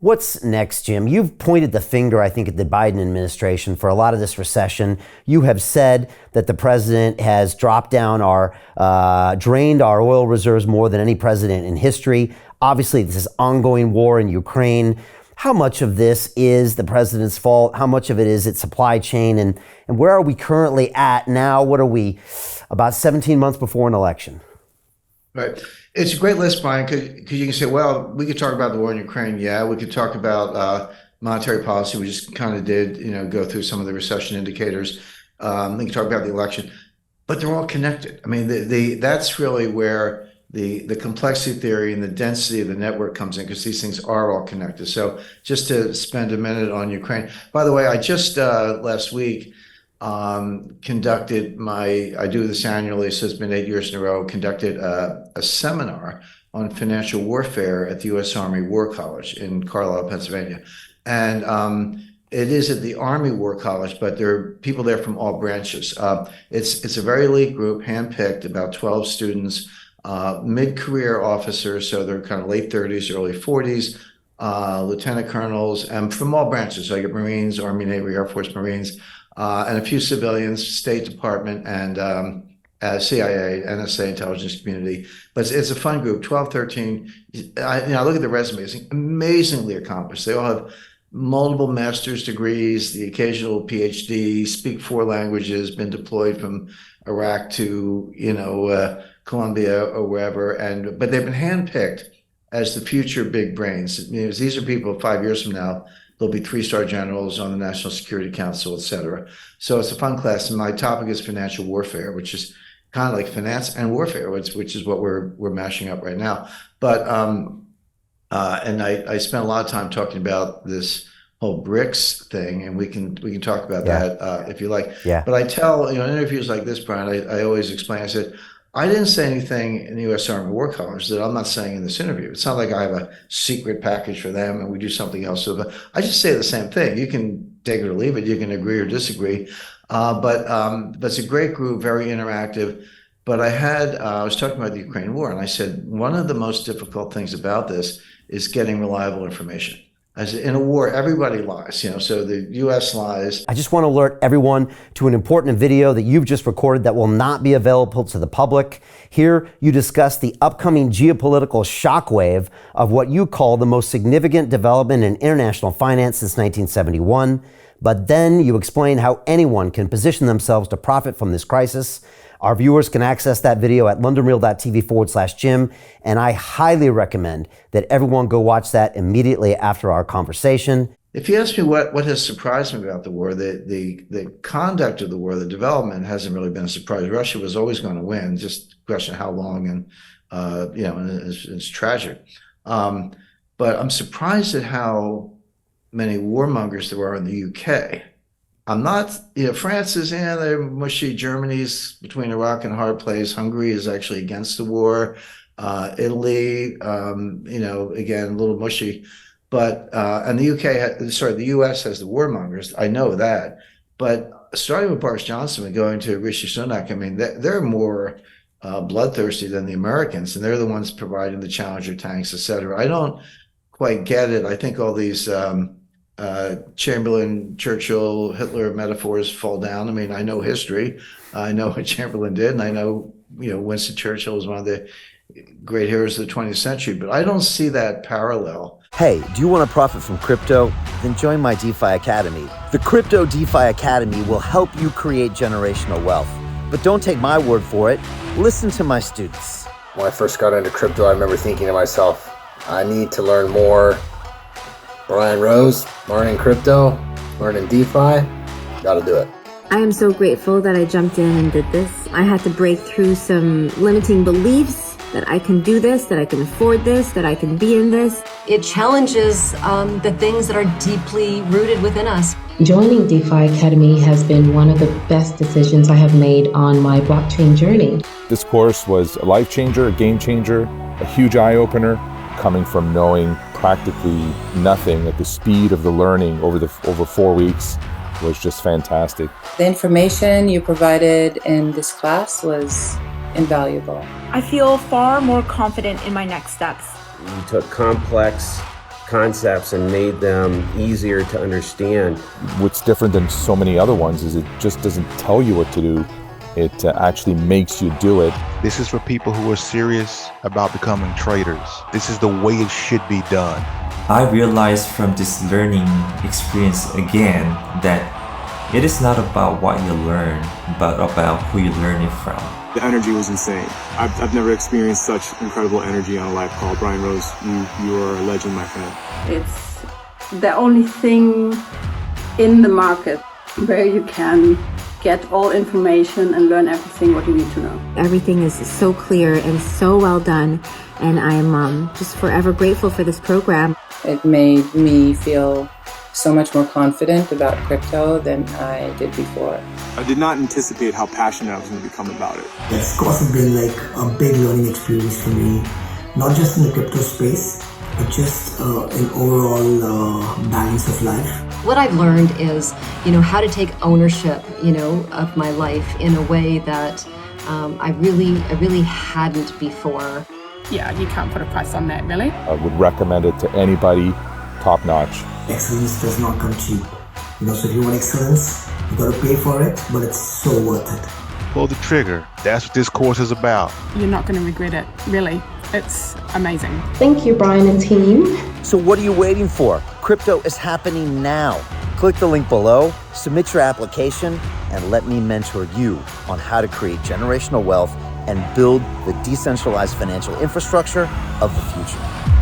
What's next, Jim? You've pointed the finger, I think, at the Biden administration for a lot of this recession. You have said that the president has dropped down drained our oil reserves more than any president in history. Obviously, this is ongoing war in Ukraine. How much of this is the president's fault? How much of it is its supply chain? And where are we currently at now? What are we, about 17 months before an election? Right. It's a great list, Brian, because you can say, well, we could talk about the war in Ukraine. Yeah, we could talk about monetary policy. We just kind of did, go through some of the recession indicators. We can talk about the election, but they're all connected. I mean, that's really where the complexity theory and the density of the network comes in, because these things are all connected. So just to spend a minute on Ukraine. By the way, I just last week conducted I do this annually, so it's been 8 years in a row, conducted a seminar on financial warfare at the U.S. Army War College in Carlisle, Pennsylvania. And it is at the Army War College, but there are people there from all branches. It's a very elite group, handpicked, about 12 students, mid-career officers, so they're kind of late 30s, early 40s, lieutenant colonels, and from all branches. So I get Marines, Army, Navy, Air Force, Marines, and a few civilians, State Department, and CIA, NSA, intelligence community. But it's a fun group, 12, 13. I look at the resumes, amazingly accomplished. They all have multiple master's degrees, the occasional PhD, speak 4 languages, been deployed from Iraq to, Colombia or wherever. But they've been handpicked as the future big brains. These are people 5 years from now, there'll be 3-star generals on the National Security Council, et cetera. So it's a fun class. And my topic is financial warfare, which is kind of like finance and warfare, which is what we're mashing up right now. But and I spent a lot of time talking about this whole BRICS thing, and we can talk about that if you like. Yeah. But I tell, in interviews like this, Brian, I always explain, I said, I didn't say anything in the U.S. Army War College that I'm not saying in this interview. It's not like I have a secret package for them and we do something else. So I just say the same thing. You can take it or leave it. You can agree or disagree. But it's a great group, very interactive. But I was talking about the Ukraine war, and I said, one of the most difficult things about this is getting reliable information. As in a war, everybody lies, so the U.S. lies. I just want to alert everyone to an important video that you've just recorded that will not be available to the public. Here, you discuss the upcoming geopolitical shockwave of what you call the most significant development in international finance since 1971. But then you explain how anyone can position themselves to profit from this crisis. Our viewers can access that video at londonreal.tv/Jim, and I highly recommend that everyone go watch that immediately after our conversation. If you ask me what has surprised me about the war, the conduct of the war, the development hasn't really been a surprise. Russia was always going to win, just a question of how long, and it's tragic. But I'm surprised at how many warmongers there are in the UK. I'm not, France is in, they're mushy. Germany's between a rock and a hard place. Hungary is actually against the war. Italy, again, a little mushy. But, and the US has the warmongers. I know that. But starting with Boris Johnson and going to Rishi Sunak, I mean, they're more bloodthirsty than the Americans, and they're the ones providing the Challenger tanks, et cetera. I don't quite get it. I think all these Chamberlain, Churchill, Hitler metaphors fall down. I mean, I know history. I know what Chamberlain did, and I know, Winston Churchill was one of the great heroes of the 20th century, but I don't see that parallel. Hey, do you want to profit from crypto? Then join my DeFi Academy. The Crypto DeFi Academy will help you create generational wealth. But don't take my word for it. Listen to my students. When I first got into crypto, I remember thinking to myself, I need to learn more. Brian Rose, learning crypto, learning DeFi, gotta do it. I am so grateful that I jumped in and did this. I had to break through some limiting beliefs that I can do this, that I can afford this, that I can be in this. It challenges the things that are deeply rooted within us. Joining DeFi Academy has been one of the best decisions I have made on my blockchain journey. This course was a life changer, a game changer, a huge eye-opener, coming from knowing practically nothing at the speed of the learning over 4 weeks was just fantastic. The information you provided in this class was invaluable. I feel far more confident in my next steps. You took complex concepts and made them easier to understand. What's different than so many other ones is it just doesn't tell you what to do. It actually makes you do it. This is for people who are serious about becoming traders. This is the way it should be done. I realized from this learning experience again that it is not about what you learn, but about who you learn it from. The energy was insane. I've never experienced such incredible energy on a live call. Brian Rose, you are a legend, my friend. It's the only thing in the market where you can get all information and learn everything what you need to know. Everything is so clear and so well done, and I'm just forever grateful for this program. It made me feel so much more confident about crypto than I did before. I did not anticipate how passionate I was going to become about it. It's also been like a big learning experience for me, not just in the crypto space, but just in overall balance of life. What I've learned is, how to take ownership, of my life in a way that I really hadn't before. Yeah, you can't put a price on that, really. I would recommend it to anybody, top notch. Excellence does not come cheap. So if you want excellence, you got to pay for it, but it's so worth it. Pull the trigger. That's what this course is about. You're not going to regret it, really. It's amazing. Thank you, Brian and team. So what are you waiting for? Crypto is happening now. Click the link below, submit your application, and let me mentor you on how to create generational wealth and build the decentralized financial infrastructure of the future.